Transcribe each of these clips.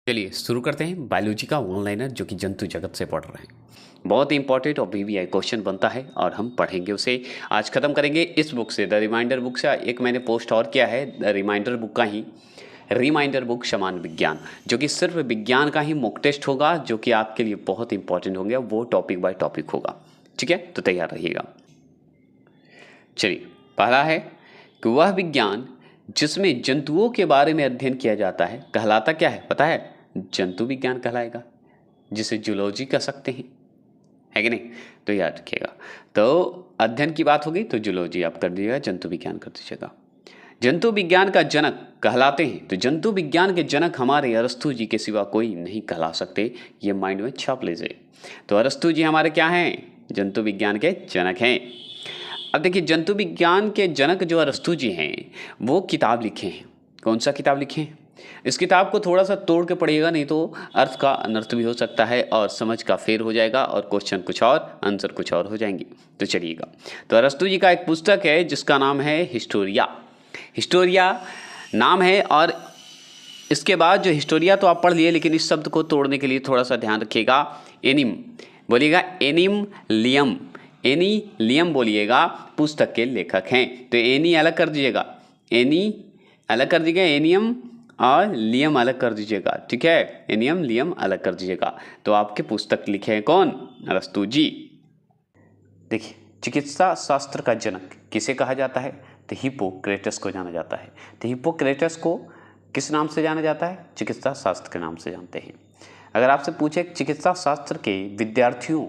चलिए शुरू करते हैं बायोलॉजी का ऑनलाइनर जो कि जंतु जगत से पढ़ रहे हैं। बहुत ही इंपॉर्टेंट और वीवीआई क्वेश्चन बनता है और हम पढ़ेंगे उसे। आज खत्म करेंगे इस बुक से, द रिमाइंडर बुक से। एक मैंने पोस्ट और किया है द रिमाइंडर बुक का ही, रिमाइंडर बुक समान विज्ञान, जो कि सिर्फ विज्ञान का ही मॉक टेस्ट होगा, जो कि आपके लिए बहुत इंपॉर्टेंट होंगे। वो टॉपिक बाय टॉपिक होगा, ठीक है? तो तैयार रहिएगा। चलिए, पहला है कि वह विज्ञान जिसमें जंतुओं के बारे में अध्ययन किया जाता है कहलाता क्या है? पता है? जंतु विज्ञान कहलाएगा, जिसे जूलॉजी कह सकते हैं, है कि नहीं? तो याद रखिएगा। तो अध्ययन की बात होगी तो जूलॉजी आप कर दीजिएगा, जंतु विज्ञान कर दीजिएगा। जंतु विज्ञान का जनक कहलाते हैं, तो जंतु विज्ञान के जनक हमारे अरस्तु जी के सिवा कोई नहीं कहला सकते। ये माइंड में छाप लीजिए। तो अरस्तु जी हमारे क्या हैं? जंतु विज्ञान के जनक हैं। अब देखिए, जंतु विज्ञान के जनक जो अरस्तु जी हैं, वो किताब लिखे हैं। कौन सा किताब लिखे हैं? इस किताब को थोड़ा सा तोड़ के पढ़िएगा, नहीं तो अर्थ का अनर्थ भी हो सकता है और समझ का फेर हो जाएगा और क्वेश्चन कुछ और, आंसर कुछ और हो जाएंगे। तो चलिएगा, तो अरस्तु जी का एक पुस्तक है जिसका नाम है हिस्टोरिया। हिस्टोरिया नाम है, और इसके बाद जो हिस्टोरिया तो आप पढ़ लिए, लेकिन इस शब्द को तोड़ने के लिए थोड़ा सा ध्यान रखिएगा। एनिम बोलिएगा, एनिम लियम, एनी लियम बोलिएगा, पुस्तक के लेखक हैं। तो एनी अलग कर दीजिएगा, एनी अलग कर दीजिएगा, एनियम और लियम अलग कर दीजिएगा, ठीक है? एनियम लियम अलग कर दीजिएगा। तो आपके पुस्तक लिखे हैं कौन? अरस्तु जी। देखिए, चिकित्सा शास्त्र का जनक किसे कहा जाता है? तो हिप्पोक्रेटस को जाना जाता है। तो हिप्पोक्रेटस को किस नाम से जाना जाता है? चिकित्सा शास्त्र के नाम से जानते हैं। अगर आपसे पूछे चिकित्सा शास्त्र के विद्यार्थियों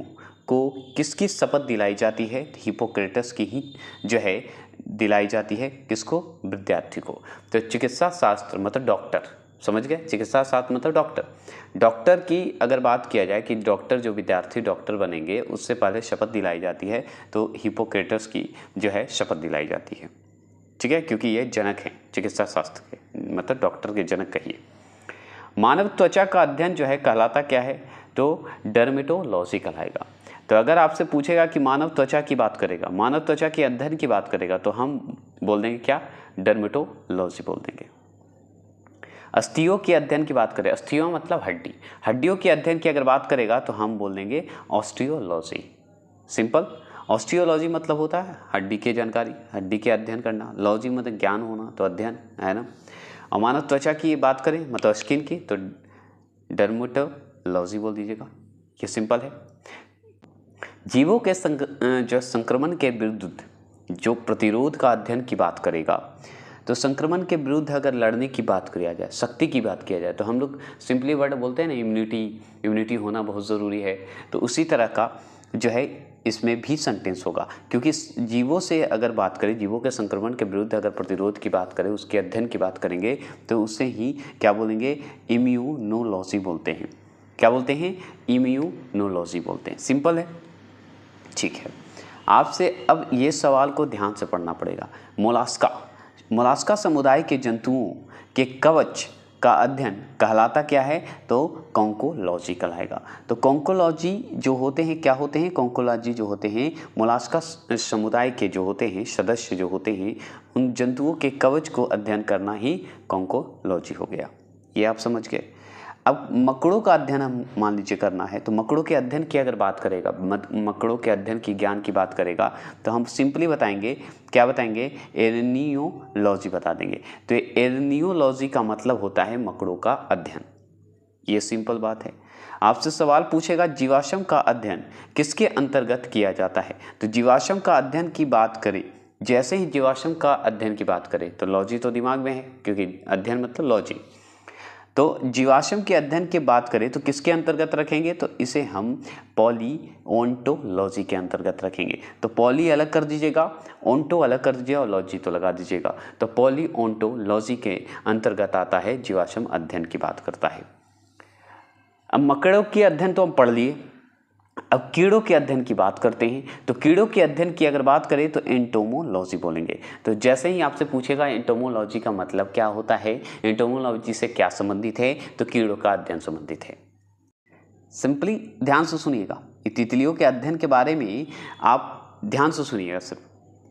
को किसकी शपथ दिलाई जाती है? तो हिप्पोक्रेटस की ही जो है दिलाई जाती है। किसको? विद्यार्थी को। तो चिकित्सा शास्त्र मतलब डॉक्टर, समझ गए? चिकित्सा शास्त्र मतलब डॉक्टर। डॉक्टर की अगर बात किया जाए कि डॉक्टर, जो विद्यार्थी डॉक्टर बनेंगे, उससे पहले शपथ दिलाई जाती है, तो हिप्पोक्रेटस की जो है शपथ दिलाई जाती है, ठीक है? क्योंकि ये जनक हैं चिकित्सा शास्त्र के, मतलब डॉक्टर के जनक कहिए। मानव त्वचा का अध्ययन जो है कहलाता क्या है? तो डर्मेटोलॉजी कहलाएगा। तो अगर आपसे पूछेगा कि मानव त्वचा की बात करेगा, मानव त्वचा के अध्ययन की बात करेगा, तो हम बोल देंगे क्या? डर्मेटोलॉजी बोल देंगे। अस्थियों के अध्ययन की बात करें, अस्थियों मतलब हड्डी, हड्डियों के अध्ययन की अगर बात करेगा तो हम बोल देंगे ऑस्टियोलॉजी। सिंपल। ऑस्टियोलॉजी मतलब होता है हड्डी की जानकारी, हड्डी के अध्ययन करना। लॉजी मतलब ज्ञान होना, तो अध्ययन है ना। और मानव त्वचा की बात करें मतलब स्किन की, तो डर्मेटोलॉजी बोल दीजिएगा। ये सिंपल है। जीवों के जो संक्रमण के विरुद्ध जो प्रतिरोध का अध्ययन की बात करेगा, तो संक्रमण के विरुद्ध अगर लड़ने की बात किया जाए, शक्ति की बात किया जाए, तो हम लोग सिंपली वर्ड बोलते हैं ना, इम्यूनिटी होना बहुत ज़रूरी है। तो उसी तरह का जो है इसमें भी सेंटेंस होगा, क्योंकि जीवों से अगर बात करें, जीवों के संक्रमण के विरुद्ध अगर प्रतिरोध की बात करें, उसके अध्ययन की बात करेंगे, तो उससे ही क्या बोलेंगे? इम्यूनोलॉजी बोलते हैं। क्या बोलते हैं? इम्यूनोलॉजी बोलते हैं। सिंपल है, ठीक है। आपसे अब ये सवाल को ध्यान से पढ़ना पड़ेगा। मोलास्का समुदाय के जंतुओं के कवच का अध्ययन कहलाता क्या है? तो कॉन्कोलॉजी कहलाएगा। तो कॉन्कोलॉजी जो होते हैं, क्या होते हैं? कॉन्कोलॉजी जो होते हैं, मोलास्का समुदाय के जो होते हैं, सदस्य जो होते हैं, उन जंतुओं के कवच को अध्ययन करना ही कॉन्कोलॉजी हो गया। ये आप समझ गए। अब मकड़ों का अध्ययन हम मान लीजिए करना है, तो मकड़ों के अध्ययन की अगर बात करेगा, मकड़ों के अध्ययन की ज्ञान की बात करेगा, तो हम सिंपली बताएंगे, क्या बताएंगे? एरनियोलॉजी बता देंगे। तो एरनियोलॉजी का मतलब होता है मकड़ों का अध्ययन। ये सिंपल बात है। आपसे सवाल पूछेगा जीवाश्म का अध्ययन किसके अंतर्गत किया जाता है? तो जीवाश्म का अध्ययन की बात करें, जैसे ही जीवाश्म का अध्ययन की बात करें तो लॉजी तो दिमाग में है, क्योंकि अध्ययन मतलब लॉजी। तो जीवाश्म के अध्ययन की बात करें तो किसके अंतर्गत रखेंगे? तो इसे हम पॉलीओन्टोलॉजी के अंतर्गत रखेंगे। तो पॉली अलग कर दीजिएगा, ओंटो अलग कर दीजिएगा और लॉजी तो लगा दीजिएगा। तो पॉलीओन्टोलॉजी के अंतर्गत आता है, जीवाश्म अध्ययन की बात करता है। अब मकड़ों के अध्ययन तो हम पढ़ लिए, अब कीड़ों के अध्ययन की बात करते हैं। तो कीड़ों के अध्ययन की अगर बात करें तो एंटोमोलॉजी बोलेंगे। तो जैसे ही आपसे पूछेगा एंटोमोलॉजी का मतलब क्या होता है, एंटोमोलॉजी से क्या संबंधित है, तो कीड़ों का अध्ययन संबंधित है। सिंपली ध्यान से सुनिएगा, तितलियों के अध्ययन के बारे में आप ध्यान से सुनिएगा सिर्फ।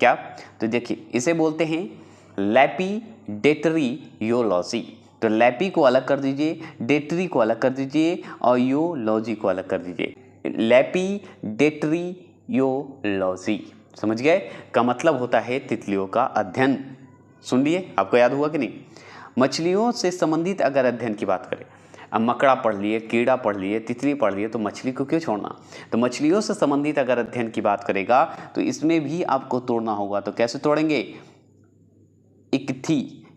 क्या? तो देखिए, इसे बोलते हैं लैपिडेटरियोलॉजी। तो लैपी को अलग कर दीजिए, डेटरी को अलग कर दीजिए और योलॉजी को अलग कर दीजिए। लैपी डेटरी योलॉजी, समझ गए, का मतलब होता है तितलियों का अध्ययन। सुन लिए, आपको याद हुआ कि नहीं। मछलियों से संबंधित अगर अध्ययन की बात करें, अब मकड़ा पढ़ लिए, कीड़ा पढ़ लिए, तितली पढ़ लिए, तो मछली को क्यों छोड़ना। तो मछलियों से संबंधित अगर अध्ययन की बात करेगा तो इसमें भी आपको तोड़ना होगा। तो कैसे तोड़ेंगे,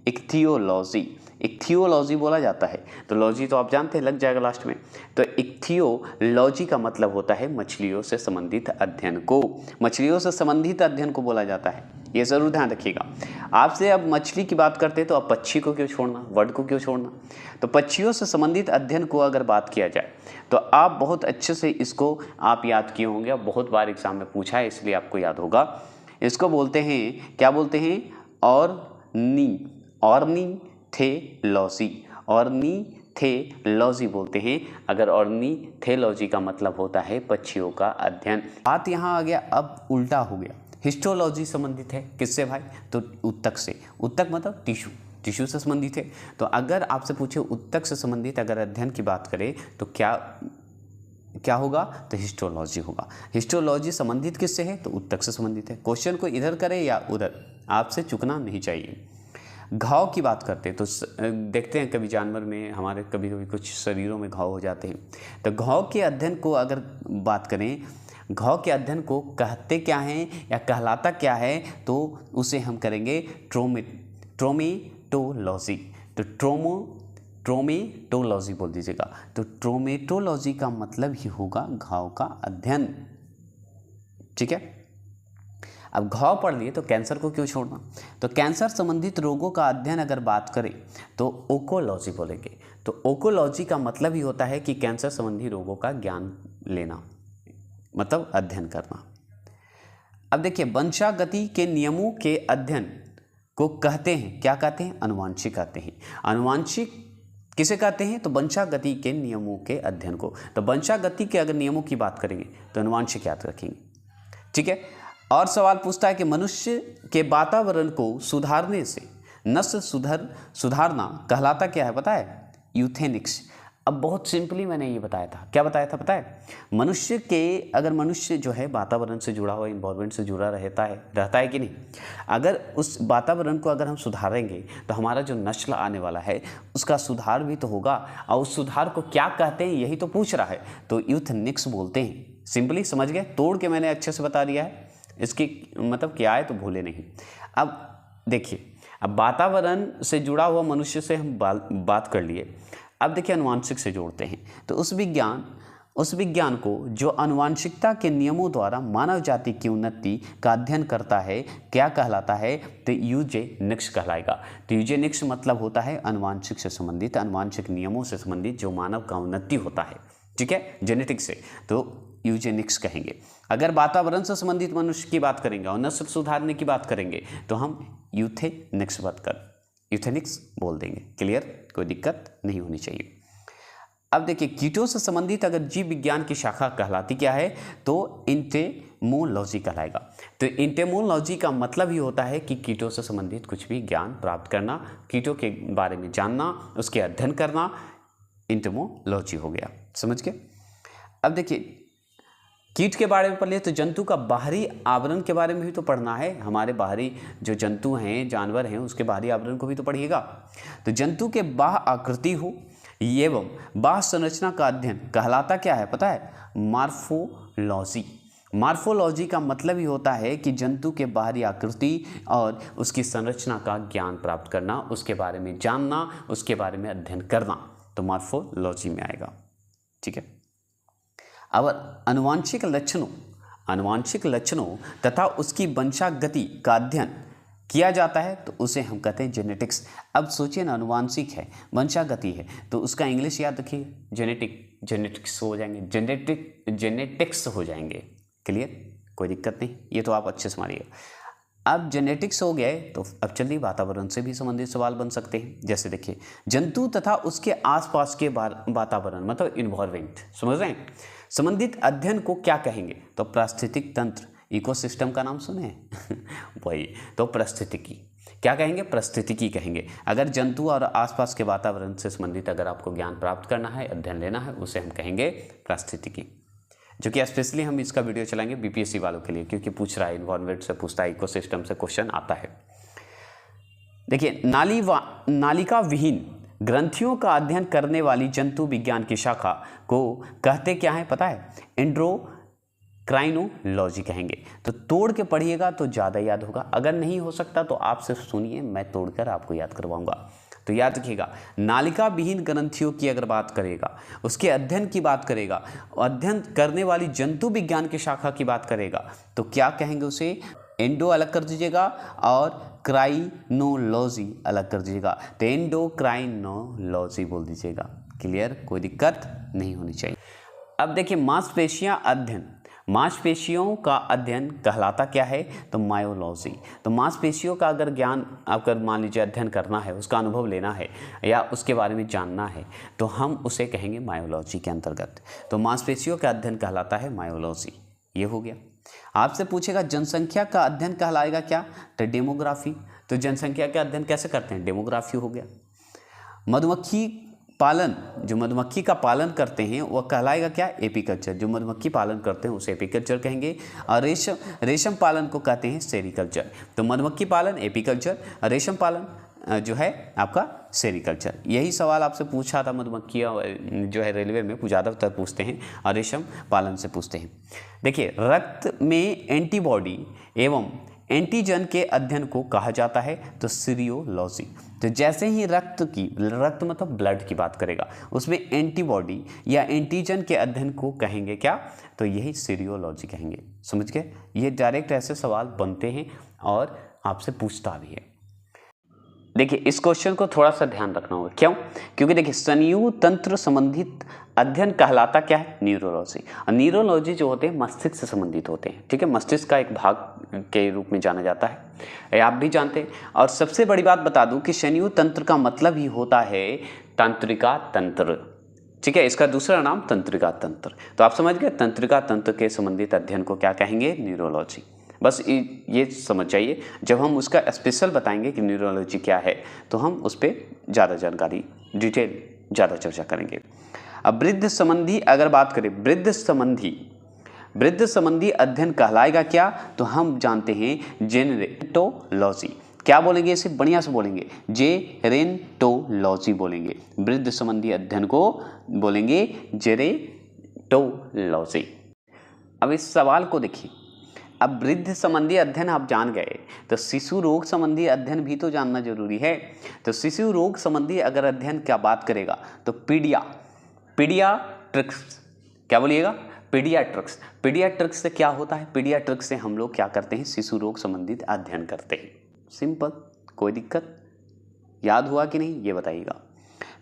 इक्थियोलॉजी, इक्थियोलॉजी बोला जाता है। तो लॉजी तो आप जानते हैं, लग जाएगा लास्ट में। तो इक्थियोलॉजी का मतलब होता है मछलियों से संबंधित अध्ययन को, मछलियों से संबंधित अध्ययन को बोला जाता है। ये जरूर ध्यान रखिएगा। आपसे अब मछली की बात करते हैं तो अब पक्षी को क्यों छोड़ना, वर्ड को क्यों छोड़ना। तो पक्षियों से संबंधित अध्ययन को अगर बात किया जाए तो आप बहुत अच्छे से इसको आप याद किए होंगे, बहुत बार एग्जाम में पूछा है इसलिए आपको याद होगा। इसको बोलते हैं, क्या बोलते हैं, ऑर्निथोलॉजी, ऑर्निथोलॉजी बोलते हैं। अगर ऑर्निथोलॉजी का मतलब होता है पक्षियों का अध्ययन। बात यहाँ आ गया, अब उल्टा हो गया। हिस्टोलॉजी संबंधित है किससे भाई, तो उत्तक से। उत्तक मतलब टिश्यू, टिश्यू से संबंधित है। तो अगर आपसे पूछे उत्तक से संबंधित अगर अध्ययन की बात करें तो क्या होगा, तो हिस्टोलॉजी होगा। हिस्टोलॉजी संबंधित किससे है, तो उत्तक से संबंधित है। क्वेश्चन को इधर करें या उधर, आपसे चुकना नहीं चाहिए। घाव की बात करते हैं तो देखते हैं कभी जानवर में हमारे कभी कभी कुछ शरीरों में घाव हो जाते हैं। तो घाव के अध्ययन को अगर बात करें, घाव के अध्ययन को कहते क्या हैं या कहलाता क्या है, तो उसे हम करेंगे ट्रोमेटोलॉजी। तो ट्रोमेटोलॉजी बोल दीजिएगा। तो ट्रोमेटोलॉजी का मतलब ही होगा घाव का अध्ययन, ठीक है। अब घाव पढ़ लिए तो कैंसर को क्यों छोड़ना। तो कैंसर संबंधित रोगों का अध्ययन अगर बात करें तो ओकोलॉजी बोलेंगे। तो ओकोलॉजी का मतलब ही होता है कि कैंसर संबंधी रोगों का ज्ञान लेना, मतलब अध्ययन करना। अब देखिए, वंशागति के नियमों के अध्ययन को कहते हैं, क्या कहते हैं, अनुवांशिक कहते हैं। अनुवांशिक किसे कहते हैं, तो वंशागति के नियमों के अध्ययन को। तो वंशागति के अगर नियमों की बात करेंगे तो अनुवांशिक याद रखेंगे, ठीक है। और सवाल पूछता है कि मनुष्य के वातावरण को सुधारने से नस्ल सुधारना कहलाता क्या है, पता है, यूथेनिक्स। अब बहुत सिंपली मैंने ये बताया था, क्या बताया था पता है, मनुष्य के, अगर मनुष्य जो है वातावरण से जुड़ा हुआ, इन्वायरमेंट से जुड़ा रहता है कि नहीं, अगर उस वातावरण को अगर हम सुधारेंगे तो हमारा जो नस्ल आने वाला है उसका सुधार भी तो होगा। और उस सुधार को क्या कहते हैं यही तो पूछ रहा है, तो यूथेनिक्स बोलते हैं। सिंपली समझ गए, तोड़ के मैंने अच्छे से बता दिया है, इसकी मतलब क्या है तो भूले नहीं। अब देखिए, अब वातावरण से जुड़ा हुआ मनुष्य से हम बात कर लिए। अब देखिए, अनुवांशिक से जोड़ते हैं तो उस विज्ञान को जो अनुवांशिकता के नियमों द्वारा मानव जाति की उन्नति का अध्ययन करता है क्या कहलाता है, तो यूजेनिक्स कहलाएगा। तो यूजेनिक्स मतलब होता है अनुवांशिक से संबंधित, अनुवांशिक नियमों से संबंधित जो मानव का उन्नति होता है, ठीक है, जेनेटिक्स से, तो यूजेनिक्स कहेंगे। अगर वातावरण से संबंधित मनुष्य की बात करेंगे और नस्ल सुधारने की बात करेंगे तो हम यूथेनिक्स बोल देंगे। क्लियर, कोई दिक्कत नहीं होनी चाहिए। अब देखिए, कीटों से संबंधित अगर जीव विज्ञान की शाखा कहलाती क्या है, तो एंटेमोलॉजी कहलाएगा। तो एंटेमोलॉजी का मतलब ही होता है कि कीटों से संबंधित कुछ भी ज्ञान प्राप्त करना, कीटों के बारे में जानना, उसके अध्ययन करना, एंटेमोलॉजी हो गया, समझ गए। अब देखिए, कीट के बारे में पढ़ लिए तो जंतु का बाहरी आवरण के बारे में भी तो पढ़ना है। हमारे बाहरी जो जंतु हैं, जानवर हैं, उसके बाहरी आवरण को भी तो पढ़िएगा। तो जंतु के बाह्य आकृति हो एवं बाह्य संरचना का अध्ययन कहलाता क्या है, पता है, मॉर्फोलॉजी। मॉर्फोलॉजी का मतलब ही होता है कि जंतु के बाहरी आकृति और उसकी संरचना का ज्ञान प्राप्त करना, उसके बारे में जानना, उसके बारे में अध्ययन करना, तो मॉर्फोलॉजी में आएगा, ठीक है। अब अनुवांशिक लक्षणों तथा उसकी वंशागति का अध्ययन किया जाता है तो उसे हम कहते हैं जेनेटिक्स। अब सोचिए ना, अनुवांशिक है, वंशागति है, तो उसका इंग्लिश याद रखिए, जेनेटिक्स हो जाएंगे, जेनेटिक्स हो जाएंगे। क्लियर, कोई दिक्कत नहीं, ये तो आप अच्छे से मानिएगा। अब जेनेटिक्स हो गए तो अब चलिए वातावरण से भी संबंधित सवाल बन सकते हैं। जैसे देखिए, जंतु तथा उसके आसपास के वातावरण मतलब इन्वायरमेंट, समझ रहे हैं, संबंधित अध्ययन को क्या कहेंगे, तो पारिस्थितिक तंत्र, इकोसिस्टम का नाम सुने वही तो पारिस्थितिकी। क्या कहेंगे? पारिस्थितिकी कहेंगे। अगर जंतु और आसपास के वातावरण से संबंधित अगर आपको ज्ञान प्राप्त करना है, अध्ययन लेना है, उसे हम कहेंगे पारिस्थितिकी, जो कि स्पेशली हम इसका वीडियो चलाएंगे बीपीएससी वालों के लिए, क्योंकि पूछ रहा है, इन्वायरमेंट से पूछता है, इकोसिस्टम से क्वेश्चन आता है। देखिए, नालिका विहीन ग्रंथियों का अध्ययन करने वाली जंतु विज्ञान की शाखा को कहते क्या है पता है? एंडोक्राइनोलॉजी कहेंगे। तो तोड़ के पढ़िएगा तो ज़्यादा याद होगा, अगर नहीं हो सकता तो आप सिर्फ सुनिए, मैं तोड़कर आपको याद करवाऊंगा। तो याद रखिएगा, नालिका विहीन ग्रंथियों की अगर बात करेगा, उसके अध्ययन की बात करेगा, अध्ययन करने वाली जंतु विज्ञान की शाखा की बात करेगा, तो क्या कहेंगे उसे? एंडो अलग कर दीजिएगा और क्राइनोलॉजी अलग कर दीजिएगा, तो एंडोक्राइनोलॉजी बोल दीजिएगा। क्लियर? कोई दिक्कत नहीं होनी चाहिए। अब देखिए, मांसपेशियां अध्ययन, मांसपेशियों का अध्ययन कहलाता क्या है? तो मायोलॉजी। तो मांसपेशियों का अगर ज्ञान आपका मान लीजिए अध्ययन करना है, उसका अनुभव लेना है या उसके बारे में जानना है, तो हम उसे कहेंगे मायोलॉजी के अंतर्गत। तो मांसपेशियों का अध्ययन कहलाता है मायोलॉजी। ये हो गया। आपसे पूछेगा जनसंख्या का अध्ययन कहलाएगा क्या? तो डेमोग्राफी। तो जनसंख्या का अध्ययन कैसे करते हैं? डेमोग्राफी हो गया। मधुमक्खी पालन, जो मधुमक्खी का पालन करते हैं वह कहलाएगा क्या? एपीकल्चर। जो मधुमक्खी पालन करते हैं उसे एपीकल्चर कहेंगे। और रेशम पालन को कहते हैं सेरीकल्चर। तो मधुमक्खी पालन एपीकल्चर, रेशम पालन जो है आपका सेरीकल्चर। यही सवाल आपसे पूछा था, मधुमक्खियाँ जो है रेलवे में ज़्यादातर पूछते हैं और रेशम पालन से पूछते हैं। देखिए, रक्त में एंटीबॉडी एवं एंटीजन के अध्ययन को कहा जाता है तो सीरियोलॉजी। तो जैसे ही रक्त मतलब ब्लड की बात करेगा, उसमें एंटीबॉडी या एंटीजन के अध्ययन को कहेंगे क्या? तो यही सीरियोलॉजी कहेंगे। समझ गए? ये डायरेक्ट ऐसे सवाल बनते हैं और आपसे पूछता भी है। देखिए, इस क्वेश्चन को थोड़ा सा ध्यान रखना होगा। क्यों? क्योंकि देखिए, स्नायु तंत्र संबंधित अध्ययन कहलाता क्या है? न्यूरोलॉजी। और न्यूरोलॉजी जो होते हैं मस्तिष्क से संबंधित होते हैं। ठीक है, मस्तिष्क का एक भाग के रूप में जाना जाता है, आप भी जानते हैं। और सबसे बड़ी बात बता दूं कि स्नायु तंत्र का मतलब ही होता है तंत्रिका तंत्र। ठीक है, इसका दूसरा नाम तंत्रिका तंत्र। तो आप समझ गए, तंत्रिका तंत्र के संबंधित अध्ययन को क्या कहेंगे? न्यूरोलॉजी। बस ये समझ जाइए। जब हम उसका स्पेशल बताएंगे कि न्यूरोलॉजी क्या है, तो हम उस पर ज़्यादा जानकारी, डिटेल ज़्यादा चर्चा करेंगे। अब वृद्ध संबंधी अगर बात करें, वृद्ध संबंधी अध्ययन कहलाएगा क्या? तो हम जानते हैं जेनेटोलॉजी। क्या बोलेंगे इसे? बढ़िया से बोलेंगे, जेरेंटोलॉजी बोलेंगे। वृद्ध संबंधी अध्ययन को बोलेंगे जेरेंटोलॉजी। अब इस सवाल को देखिए, अब वृद्ध संबंधी अध्ययन आप जान गए, तो शिशु रोग संबंधी अध्ययन भी तो जानना जरूरी है। तो शिशु रोग संबंधी अगर अध्ययन क्या बात करेगा, तो पीडियाट्रिक्स। क्या बोलिएगा? पीडियाट्रिक्स। पीडियाट्रिक्स से क्या होता है? पीडियाट्रिक्स से हम लोग क्या करते हैं? शिशु रोग संबंधित अध्ययन करते हैं। सिंपल, कोई दिक्कत? याद हुआ कि नहीं, ये बताइएगा।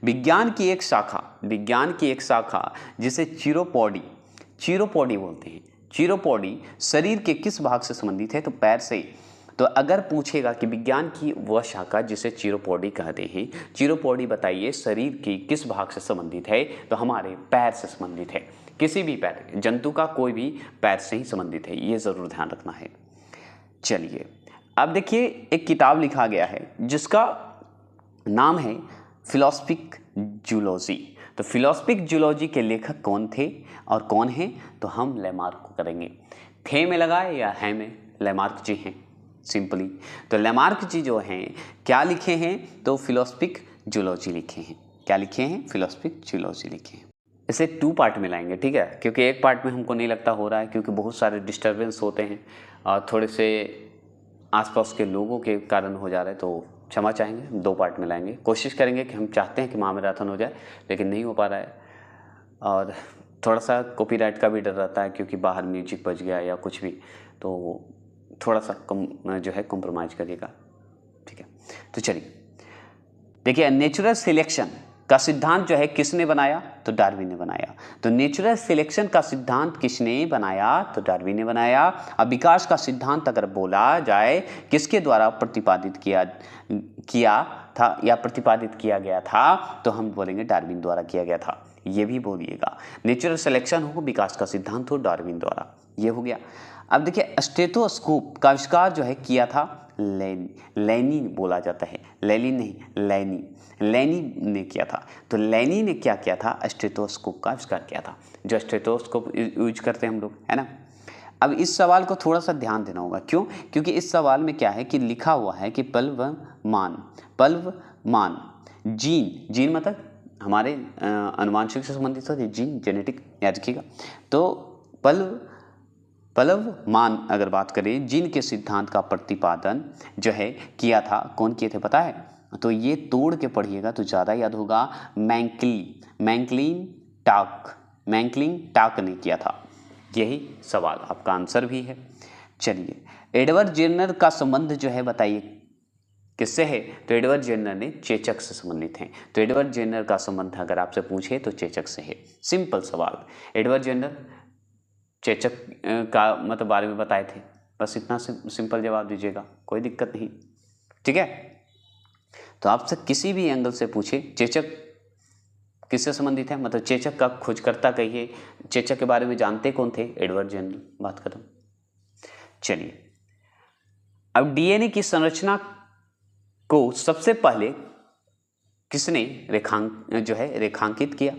विज्ञान की एक शाखा जिसे चिरोपोडी बोलते हैं। चिरोपोडी शरीर के किस भाग से संबंधित है? तो पैर से। तो अगर पूछेगा कि विज्ञान की वह शाखा जिसे चिरोपोडी कहते हैं, चिरोपोडी बताइए शरीर की किस भाग से संबंधित है? तो हमारे पैर से संबंधित है। किसी भी पैर, जंतु का कोई भी पैर से ही संबंधित है, ये जरूर ध्यान रखना है। चलिए, अब देखिए, एक किताब लिखा गया है जिसका नाम है फिलोसफिक जूलॉजी। तो फिलोसफिक जूलॉजी के लेखक कौन थे और कौन हैं? तो हम लेमार्क को करेंगे। थे में लगाए या है में? लेमार्क जी हैं सिंपली। तो लेमार्क जी जो हैं क्या लिखे हैं? तो फिलोसफिक जूलॉजी लिखे हैं। क्या लिखे हैं? फिलोसफिक जूलॉजी लिखे हैं। इसे 2 पार्ट में लाएंगे, ठीक है, क्योंकि एक पार्ट में हमको नहीं लगता हो रहा है, क्योंकि बहुत सारे डिस्टर्बेंस होते हैं और थोड़े से आसपास के लोगों के कारण हो जा रहे हैं, तो क्षमा चाहेंगे। 2 पार्ट में लाएंगे। कोशिश करेंगे कि हम चाहते हैं कि महामैराथन हो जाए, लेकिन नहीं हो पा रहा है। और थोड़ा सा कॉपीराइट का भी डर रहता है, क्योंकि बाहर म्यूजिक बज गया या कुछ भी, तो थोड़ा सा कम जो है कॉम्प्रोमाइज करिएगा, ठीक है। तो चलिए देखिए, नेचुरल सिलेक्शन का सिद्धांत जो है किसने बनाया? तो डार्विन ने बनाया। तो नेचुरल सिलेक्शन का सिद्धांत किसने बनाया? तो डार्विन ने बनाया। अब विकास का सिद्धांत अगर बोला जाए किसके द्वारा प्रतिपादित किया था या प्रतिपादित किया गया था, तो हम बोलेंगे डार्विन द्वारा किया गया था। ये भी बोलिएगा। नेचुरल सिलेक्शन हो, विकास का सिद्धांत हो, डार्विन द्वारा, ये हो गया। अब देखिए स्टेथोस्कोप का आविष्कार जो है किया था लेनी बोला जाता है, लेनिन नहीं लेनी ने किया था। तो लेनी ने क्या किया था, स्टेथोस्कोप का आविष्कार किया था, जो स्टेथोस्कोप यूज करते हैं हम लोग, है ना। अब इस सवाल को थोड़ा सा ध्यान देना होगा, क्यों? क्योंकि इस सवाल में क्या है कि लिखा हुआ है कि पल्वमान जीन मतलब हमारे अनुवांशिक से संबंधित होती है, जीन जेनेटिक, याद रखिएगा। तो पल्वमान अगर बात करें, जीन के सिद्धांत का प्रतिपादन जो है किया था, कौन किए थे पता है? तो ये तोड़ के पढ़िएगा तो ज़्यादा याद होगा। मैंकलिन टाक ने किया था। यही सवाल आपका आंसर भी है। चलिए, एडवर्ड जेनर का संबंध जो है बताइए किससे है? तो एडवर्ड जेनर ने चेचक से संबंधित हैं। तो एडवर्ड जेनर का संबंध अगर आपसे पूछे तो चेचक से है। सिंपल सवाल। एडवर्ड जेनर चेचक का मतलब बारे में बताए थे, बस इतना सिंपल जवाब दीजिएगा, कोई दिक्कत नहीं, ठीक है। तो आपसे किसी भी एंगल से पूछे चेचक किससे संबंधित है, मतलब चेचक का खोजकर्ता कहिए, चेचक के बारे में जानते कौन थे? Edward Jenner. बात खत्म। चलिए, अब डीएनए की संरचना को सबसे पहले किसने रेखांकित किया?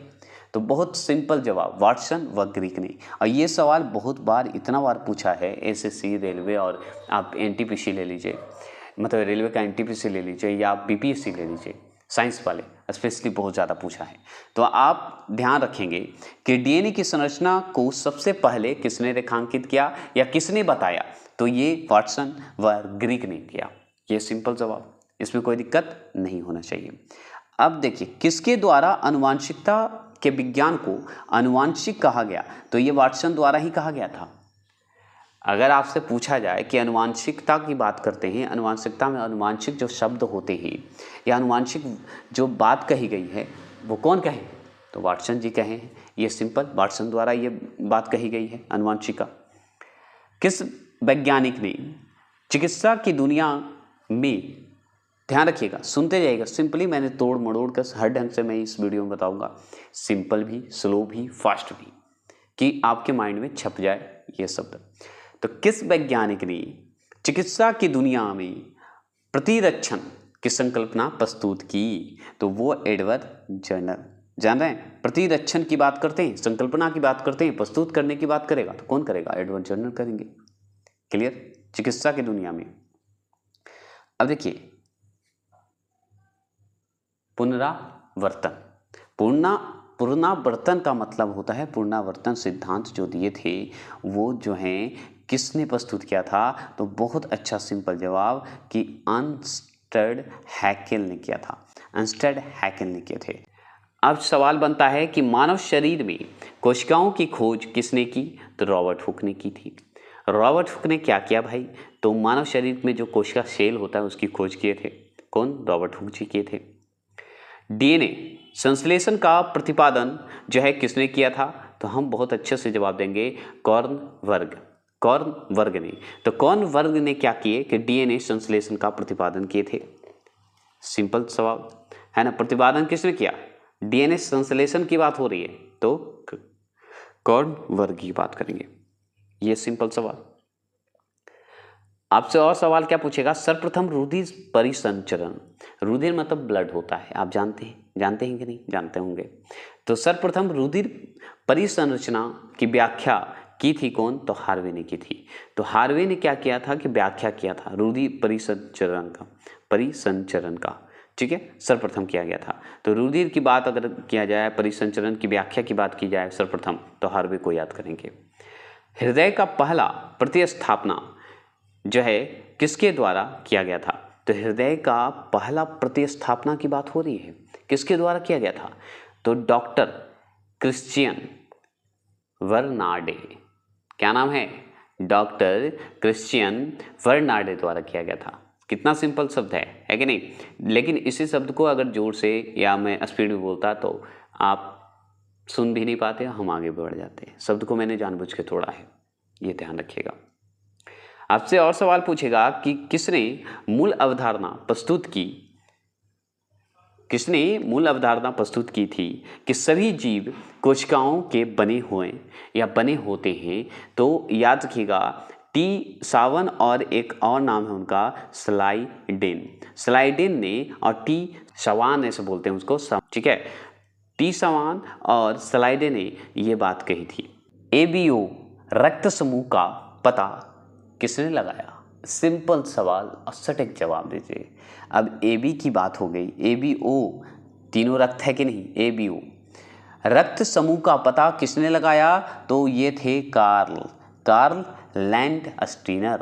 तो बहुत सिंपल जवाब, वाटसन व ग्रीक ने। और ये सवाल बहुत बार, इतना बार पूछा है एसएससी, रेलवे, और आप एनटीपीसी ले लीजिए, मतलब रेलवे का एनटीपीसी ले लीजिए, या आप बीपीएससी ले लीजिए, साइंस वाले स्पेशली बहुत ज़्यादा पूछा है। तो आप ध्यान रखेंगे कि डीएनए की संरचना को सबसे पहले किसने रेखांकित किया या किसने बताया? तो ये वाटसन व ग्रीक ने किया। ये सिंपल जवाब, इसमें कोई दिक्कत नहीं होना चाहिए। अब देखिए, किसके द्वारा अनुवांशिकता के विज्ञान को अनुवांशिक कहा गया? तो ये वाटसन द्वारा ही कहा गया था। अगर आपसे पूछा जाए कि अनुवांशिकता की बात करते हैं, अनुवांशिकता में अनुवांशिक जो शब्द होते हैं या अनुवांशिक जो बात कही गई है वो कौन कहे? तो वाटसन जी कहे हैं। ये सिंपल, वाटसन द्वारा ये बात कही गई है अनुवांशिका। किस वैज्ञानिक ने चिकित्सा की दुनिया में, ध्यान रखिएगा, सुनते जाइएगा, सिंपली मैंने तोड़ मड़ोड़ कर हर ढंग से मैं इस वीडियो में बताऊंगा, सिंपल भी, स्लो भी, फास्ट भी, कि आपके माइंड में छप जाए ये शब्द। तो किस वैज्ञानिक ने चिकित्सा की दुनिया में प्रतिरक्षण की संकल्पना प्रस्तुत की? तो वो एडवर्ड जेनर। जान रहे हैं, प्रतिरक्षण की बात करते हैं, संकल्पना की बात करते हैं, प्रस्तुत करने की बात करेगा तो कौन करेगा? एडवर्ड जेनर करेंगे। क्लियर? चिकित्सा की दुनिया में। अब देखिए, पुनरावर्तन का मतलब होता है, पुनरावर्तन सिद्धांत जो दिए थे वो जो हैं किसने प्रस्तुत किया था? तो बहुत अच्छा सिंपल जवाब कि अर्नस्ट हैकेल ने किया था। अर्नस्ट हैकेल ने किए थे। अब सवाल बनता है कि मानव शरीर में कोशिकाओं की खोज किसने की? तो रॉबर्ट हुक ने की थी। रॉबर्ट हुक ने क्या किया भाई? तो मानव शरीर में जो कोशिका सेल होता है उसकी खोज किए थे। कौन? रॉबर्ट हुक जी किए थे। डीएनए संश्लेषण का प्रतिपादन जो है किसने किया था? तो हम बहुत अच्छे से जवाब देंगे, कॉर्नवर्ग ने। तो कॉर्नवर्ग ने क्या किए कि डीएनए संश्लेषण का प्रतिपादन किए थे। सिंपल सवाल है ना। प्रतिपादन किसने किया? डीएनए संश्लेषण की बात हो रही है तो कॉर्नवर्ग की बात करेंगे। ये सिंपल सवाल। आपसे और सवाल क्या पूछेगा? सर्वप्रथम रुधिर परिसंचरण, रुधिर मतलब ब्लड होता है, आप जानते हैं कि नहीं? जानते होंगे। तो सर्वप्रथम रुधिर परिसंरचना की व्याख्या की थी कौन? तो हार्वे ने की थी। तो हार्वे ने क्या किया था कि व्याख्या किया था रुधिर परिसंचरण का, ठीक है, सर्वप्रथम किया गया था। तो रुधिर की बात अगर किया जाए, परिसंचरण की व्याख्या की बात की जाए सर्वप्रथम, तो हार्वे को याद करेंगे। हृदय का पहला प्रतिस्थापना जो है किसके द्वारा किया गया था? तो हृदय का पहला प्रतिस्थापना की बात हो रही है, किसके द्वारा किया गया था? तो डॉक्टर क्रिश्चियन बर्नार्डे। क्या नाम है? डॉक्टर क्रिश्चियन बर्नार्डे द्वारा किया गया था। कितना सिंपल शब्द है कि नहीं? लेकिन इसी शब्द को अगर जोर से या मैं स्पीड में बोलता तो आप सुन भी नहीं पाते, हम आगे बढ़ जाते। शब्द को मैंने जानबूझ के तोड़ा है, ये ध्यान रखिएगा। आपसे और सवाल पूछेगा कि किसने मूल अवधारणा प्रस्तुत की किसने मूल अवधारणा प्रस्तुत की थी कि सभी जीव कोशिकाओं के बने हुए या बने होते हैं? तो याद रखिएगा, टी सावन और एक और नाम है उनका स्लाइडेन। स्लाइडेन ने और टी सवान ऐसे बोलते हैं उसको, ठीक है। टी सवान और स्लाइडेन ने ये बात कही थी। एबीओ रक्त समूह का पता किसने लगाया? सिंपल सवाल और सटीक जवाब दीजिए। अब एबी की बात हो गई, एबीओ तीनों रक्त है कि नहीं? एबीओ रक्त समूह का पता किसने लगाया? तो ये थे कार्ल लैंडस्टीनर।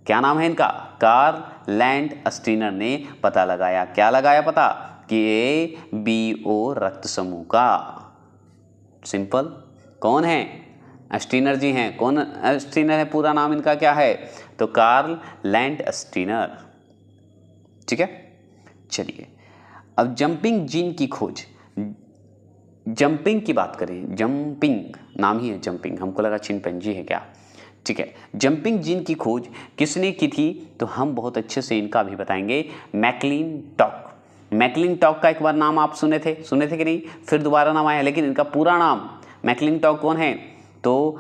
क्या नाम है इनका? कार्ल लैंडस्टीनर ने पता लगाया। क्या लगाया पता? कि एबीओ रक्त समूह का। सिंपल। कौन है? स्टीनर जी हैं। कौन स्टीनर है? पूरा नाम इनका क्या है? तो कार्ल लैंडस्टीनर। ठीक है, चलिए अब जंपिंग जीन की खोज, जंपिंग की बात करें। जंपिंग नाम ही है जंपिंग, हमको लगा चिंपैंजी है क्या। ठीक है, जंपिंग जीन की खोज किसने की थी? तो हम बहुत अच्छे से इनका भी बताएंगे, मैकलिंटॉक। मैकलिंटॉक का एक बार नाम आप सुने थे कि नहीं? फिर दोबारा नाम आया, लेकिन इनका पूरा नाम मैकलिंटॉक कौन है? तो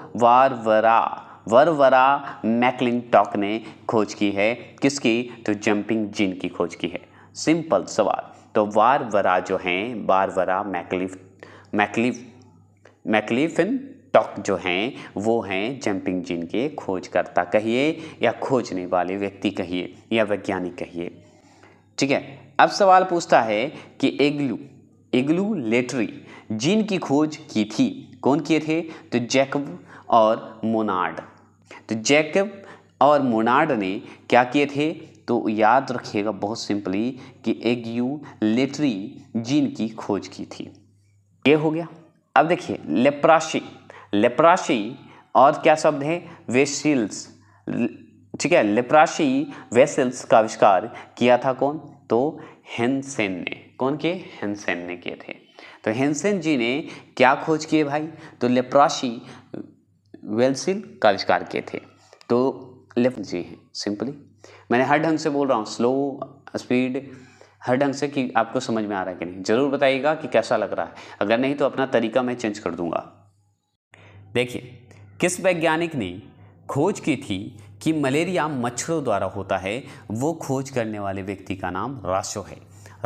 वारवरा मैकलिंटॉक ने खोज की है। किसकी? तो जंपिंग जीन की खोज की है। सिंपल सवाल। तो वारवरा जो हैं, वारवरा मैकलिंटॉक जो हैं वो हैं जंपिंग जीन के खोजकर्ता कहिए, या खोजने वाले व्यक्ति कहिए, या वैज्ञानिक कहिए। ठीक है, अब सवाल पूछता है कि एग्लूलेटरी जीन की खोज की थी, कौन किए थे? तो जैकब और मोनार्ड। तो जैकब और मोनार्ड ने क्या किए थे? तो याद रखिएगा बहुत सिंपली कि एग्लूलेटरी जीन की खोज की थी। ये हो गया। अब देखिए लेप्रासी और क्या शब्द है? वेसिल्स। ठीक है, लेप्रासी वेसल्स का आविष्कार किया था कौन? तो हेंसेन ने। कौन किए? हेंसेन ने किए थे। तो हेंसेन जी ने क्या खोज किए भाई? तो लेप्रासी वेसिल का आविष्कार किए थे। तो जी हैं सिंपली। मैंने हर ढंग से बोल रहा हूँ, स्लो स्पीड हर ढंग से, कि आपको समझ में आ रहा है कि नहीं। जरूर बताइएगा कि कैसा लग रहा है, अगर नहीं तो अपना तरीका मैं चेंज कर दूंगा। देखिए, किस वैज्ञानिक ने खोज की थी कि मलेरिया मच्छरों द्वारा होता है? वो खोज करने वाले व्यक्ति का नाम रॉश है।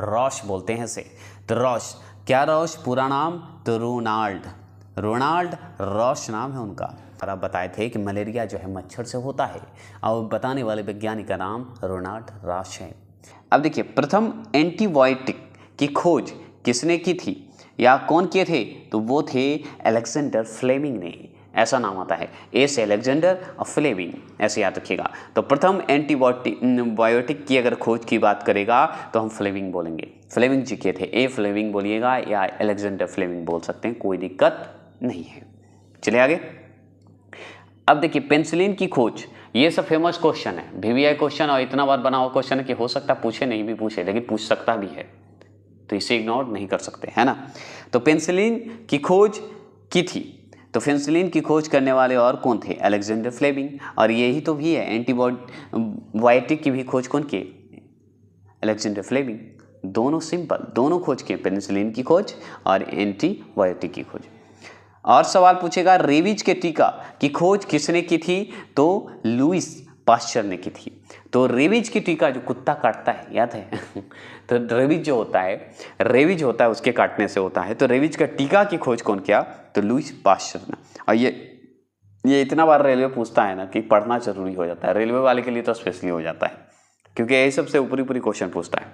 रॉश बोलते हैं इसे। तो रॉश, क्या रॉश पूरा नाम? तो रोनाल्ड रॉश नाम है उनका। और आप बताए थे कि मलेरिया जो है मच्छर से होता है, और बताने वाले वैज्ञानिक का नाम रोनाल्ड रॉश है। अब देखिए, प्रथम एंटीबायोटिक की खोज किसने की थी, या कौन किए थे? तो वो थे अलेक्जेंडर फ्लेमिंग ने। ऐसा नाम आता है, ए से अलेक्जेंडर और फ्लेमिंग, ऐसे याद रखिएगा। तो प्रथम एंटीबायोटिक की अगर खोज की बात करेगा तो हम फ्लेमिंग बोलेंगे। फ्लेमिंग जी किए थे। ए फ्लेमिंग बोलिएगा या अलेक्जेंडर फ्लेमिंग बोल सकते हैं, कोई दिक्कत नहीं है। चलिए आगे। अब देखिए, पेनिसिलिन की खोज, ये सब फेमस क्वेश्चन है, VVI क्वेश्चन, और इतना बार बना हुआ क्वेश्चन है कि हो सकता पूछे नहीं भी पूछे, लेकिन पूछ सकता भी है, तो इसे इग्नोर नहीं कर सकते, है ना। तो पेनिसिलिन की खोज की थी, तो पेनिसिलिन की खोज करने वाले और कौन थे? Alexander Fleming. और यही तो भी है, एंटीबायोटिक की भी खोज कौन की? Alexander Fleming. दोनों सिंपल, दोनों खोज किए, पेनिसिलिन की खोज और एंटीबायोटिक की खोज। और सवाल पूछेगा, रेबीज के टीका की खोज किसने की थी? तो लुईस पाश्चर ने की थी। तो रेबीज की टीका, जो कुत्ता काटता है, याद है? तो रेबीज जो होता है उसके काटने से होता है। तो रेबीज का टीका की खोज कौन किया? तो लुईस पाश्चर ने। और ये इतना बार रेलवे पूछता है ना कि पढ़ना जरूरी हो जाता है, रेलवे वाले के लिए तो स्पेशली हो जाता है, क्योंकि यही सबसे ऊपरी क्वेश्चन पूछता है।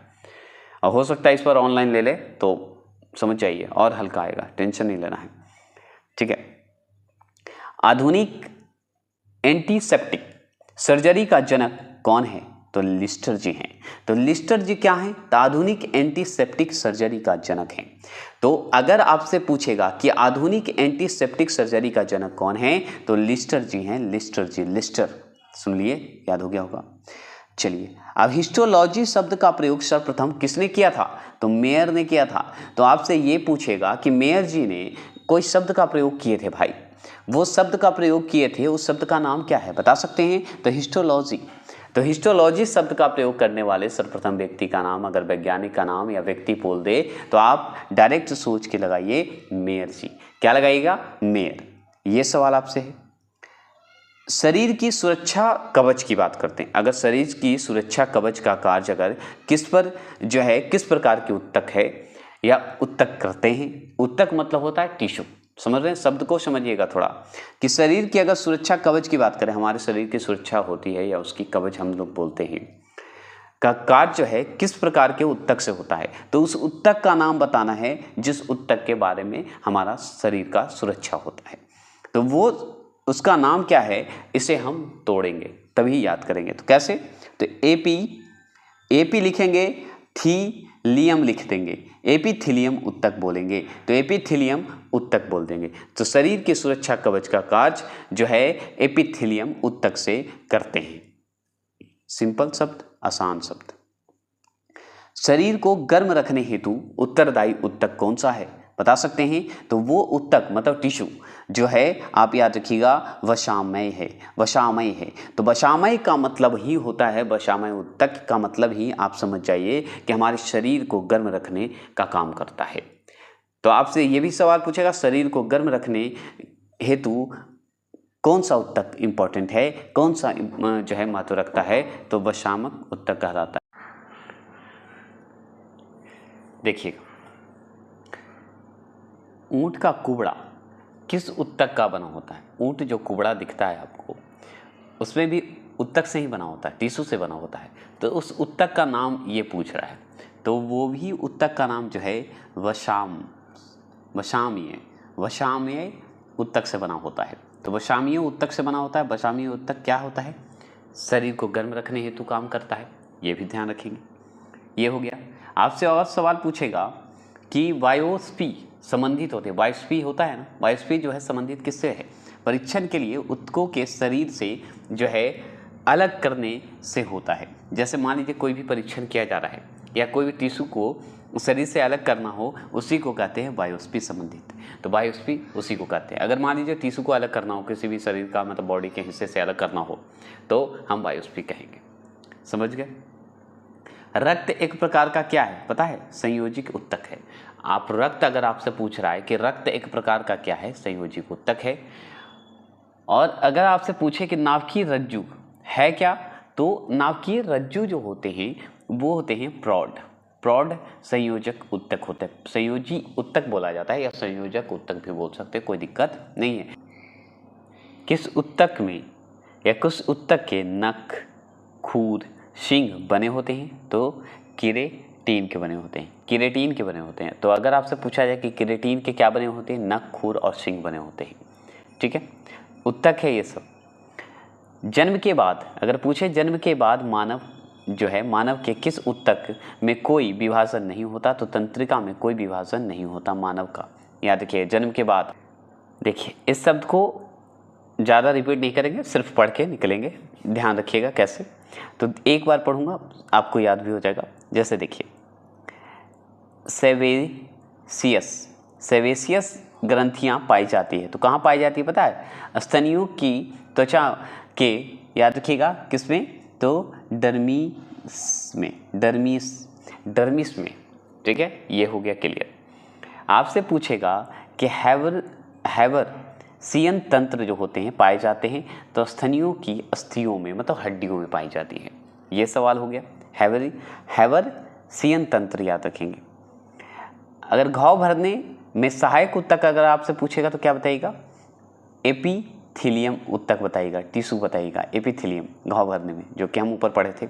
और हो सकता है इस पर ऑनलाइन ले ले तो समझ जाइए, और हल्का आएगा, टेंशन नहीं लेना है। ठीक है, आधुनिक एंटीसेप्टिक सर्जरी का जनक कौन है? तो लिस्टर जी हैं। तो लिस्टर जी क्या हैं? तो आधुनिक एंटीसेप्टिक सर्जरी का जनक हैं। तो अगर आपसे पूछेगा कि आधुनिक एंटीसेप्टिक सर्जरी का जनक कौन है, तो लिस्टर जी हैं। लिस्टर सुन लिए, याद हो गया होगा। चलिए, अब हिस्टोलॉजी शब्द का प्रयोग सर्वप्रथम किसने किया था? तो मेयर ने किया था। तो आपसे ये पूछेगा कि मेयर जी ने कोई शब्द का प्रयोग किए थे भाई, वो शब्द का प्रयोग किए थे, उस शब्द का नाम क्या है, बता सकते हैं? तो हिस्टोलॉजी। तो हिस्टोलॉजी शब्द का प्रयोग करने वाले सर्वप्रथम व्यक्ति का नाम अगर वैज्ञानिक का नाम या व्यक्ति बोल दे तो आप डायरेक्ट सोच के लगाइए मेयर जी। क्या लगाइएगा? मेयर। ये सवाल आपसे है। शरीर की सुरक्षा कवच की बात करते हैं। अगर शरीर की सुरक्षा कवच का कार्य अगर किस पर जो है किस प्रकार के उत्तक है या उत्तक करते हैं। उत्तक मतलब होता है टिश्यू। समझ रहे हैं? शब्द को समझिएगा थोड़ा कि शरीर की अगर सुरक्षा कवच की बात करें, हमारे शरीर की सुरक्षा होती है या उसकी कवच हम लोग बोलते हैं, का कार्य जो है किस प्रकार के उत्तक से होता है, तो उस उत्तक का नाम बताना है जिस उत्तक के बारे में हमारा शरीर का सुरक्षा होता है। तो वो उसका नाम क्या है, इसे हम तोड़ेंगे तभी याद करेंगे। तो कैसे? तो एपी लिखेंगे, थीलियम लिख देंगे, एपिथीलियम उत्तक बोलेंगे, तो एपिथीलियम उत्तक बोल देंगे। तो शरीर की सुरक्षा कवच का कार्य जो है एपिथीलियम उत्तक से करते हैं। सिंपल शब्द, आसान शब्द। शरीर को गर्म रखने हेतु उत्तरदायी उत्तक कौन सा है, बता सकते हैं? तो वो उत्तक मतलब टिश्यू जो है, आप याद रखिएगा, वसामय है। वसामय है तो वसामय का मतलब ही होता है, वसामय उत्तक का मतलब ही आप समझ जाइए कि हमारे शरीर को गर्म रखने का काम करता है। तो आपसे ये भी सवाल पूछेगा, शरीर को गर्म रखने हेतु कौन सा उत्तक इंपॉर्टेंट है, कौन सा जो है महत्व रखता है, तो वसामक उत्तक कहलाता है। देखिएगा, ऊंट का कुबड़ा किस उत्तक का बना होता है? ऊंट जो कुबड़ा दिखता है आपको, उसमें भी उत्तक से ही बना होता है, टिश्यू से बना होता है। तो उस उत्तक का नाम ये पूछ रहा है, तो वो भी उत्तक का नाम जो है वसामय उत्तक से बना होता है। तो वसामय उत्तक से बना होता है। वसामय उत्तक क्या होता है? शरीर को गर्म रखने हेतु काम करता है, ये भी ध्यान रखेंगे। ये हो गया। आपसे और सवाल पूछेगा कि वायोस्फी संबंधित होते हैं, वायोस्फी होता है ना, वायोस्फी जो है संबंधित किससे है? परीक्षण के लिए उत्तकों के शरीर से जो है अलग करने से होता है। जैसे मान लीजिए कोई भी परीक्षण किया जा रहा है या कोई भी टिश्यू को शरीर से अलग करना हो, उसी को कहते हैं वायोस्फी संबंधित। तो वायोस्फी उसी को कहते हैं। अगर मान लीजिए टिश्यू को अलग करना हो, किसी भी शरीर का मतलब बॉडी के हिस्से से अलग करना हो, तो हम वायोस्फी कहेंगे। समझ गए? रक्त एक प्रकार का क्या है पता है? संयोजिक उत्तक है। आप रक्त अगर आपसे पूछ रहा है कि रक्त एक प्रकार का क्या है, संयोजिक उत्तक है। और अगर आपसे पूछे कि नाभिकीय रज्जु है क्या, तो नाभिकीय रज्जु जो होते हैं वो होते हैं प्रौढ़ संयोजक उत्तक होते हैं। संयोजी उत्तक बोला जाता है या संयोजक उत्तक भी बोल सकते हैं, कोई दिक्कत नहीं है। किस उत्तक में या किस उत्तक के नख, खूर, शिंग बने होते हैं? तो केराटिन के बने होते हैं, केराटिन के बने होते हैं। तो अगर आपसे पूछा जाए कि केराटिन के क्या बने होते हैं, नख, खूर और शिंग बने होते हैं। ठीक है, उत्तक है ये सब। जन्म के बाद अगर पूछे, जन्म के बाद मानव जो है, मानव के किस उत्तक में कोई विभाजन नहीं होता? तो तंत्रिका में कोई विभाजन नहीं होता मानव का। याद रखिए, जन्म के बाद। देखिए, इस शब्द को ज़्यादा रिपीट नहीं करेंगे, सिर्फ पढ़ के निकलेंगे। ध्यान रखिएगा कैसे। तो एक बार पढ़ूंगा, आपको याद भी हो जाएगा। जैसे देखिए, सेवेसियस ग्रंथियां पाई जाती है। तो कहाँ पाई जाती है पता है? स्तनियों की त्वचा के, याद रखिएगा किसमें? तो डर्मिस में। ठीक है, ये हो गया क्लियर। आपसे पूछेगा कि हैवरसियन तंत्र जो होते हैं पाए जाते हैं, तो स्तनियों की अस्थियों में मतलब हड्डियों में पाई जाती है। ये सवाल हो गया। हैवरसियन तंत्र याद रखेंगे। अगर घाव भरने में सहायक उत्तक अगर आपसे पूछेगा तो क्या बताइएगा? एपिथीलियम उत्तक बताइएगा, टिश्यू बताइएगा, एपिथीलियम घाव भरने में, जो कि हम ऊपर पढ़े थे।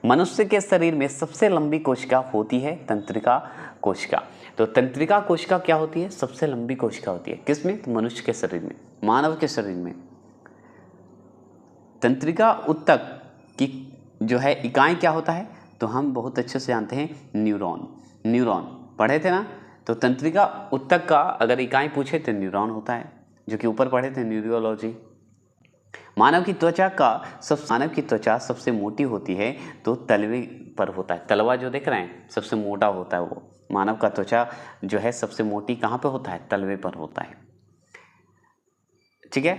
मनुष्य के शरीर में सबसे लंबी कोशिका होती है तंत्रिका कोशिका। तो तंत्रिका कोशिका क्या होती है? सबसे लंबी कोशिका होती है। किसमें? तो मनुष्य के शरीर में, मानव के शरीर में। तंत्रिका उत्तक की जो है इकाई क्या होता है? तो हम बहुत अच्छे से जानते हैं, न्यूरॉन पढ़े थे ना। तो तंत्रिका उत्तक का अगर इकाई पूछे तो न्यूरॉन होता है, जो कि ऊपर पढ़े थे, न्यूरोलॉजी। मानव की त्वचा सबसे मोटी होती है तो तलवे पर होता है। तलवा जो देख रहे हैं सबसे मोटा होता है, वो मानव का त्वचा जो है सबसे मोटी कहाँ पे होता है? तलवे पर होता है। ठीक है।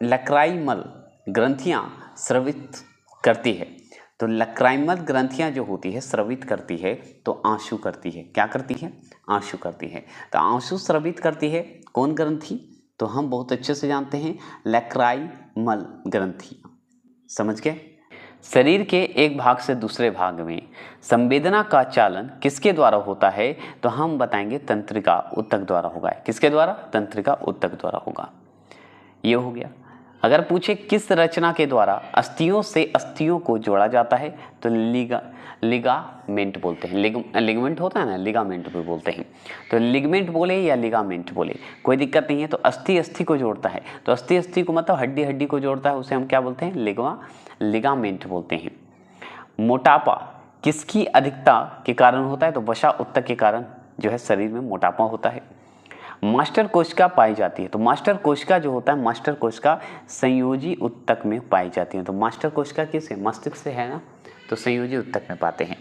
लैक्राइमल ग्रंथियां स्रावित करती है। तो लक्राइमल ग्रंथियां जो होती है स्रावित करती है तो आंसू करती है। क्या करती है? आंसू करती है। तो आंसू स्रावित करती है कौन ग्रंथि? तो हम बहुत अच्छे से जानते हैं, लक्राइमल ग्रंथि। समझ गए? शरीर के एक भाग से दूसरे भाग में संवेदना का चालन किसके द्वारा होता है? तो हम बताएंगे तंत्रिका ऊतक द्वारा होगा। किसके द्वारा? तंत्रिका ऊतक द्वारा होगा। ये हो गया। अगर पूछे किस रचना के द्वारा अस्थियों से अस्थियों को जोड़ा जाता है? तो लिगामेंट बोलते हैं। लिगामेंट होता है ना, लिगामेंट भी बोलते हैं। तो लिगामेंट बोले या लिगामेंट बोले कोई दिक्कत नहीं है। तो अस्थि अस्थि को जोड़ता है, तो अस्थि अस्थि को मतलब हड्डी हड्डी को जोड़ता है, उसे हम क्या बोलते हैं? लिगामेंट बोलते हैं। मोटापा किसकी अधिकता के कारण होता है? तो वसा ऊतक के कारण जो है शरीर में मोटापा होता है। मास्टर कोशिका पाई जाती है। तो मास्टर कोशिका जो होता है, मास्टर कोशिका संयोजी ऊतक में पाई जाती है। तो मास्टर कोशिका किस है? मस्तिष्क से है ना, तो संयोजी ऊतक में पाते हैं।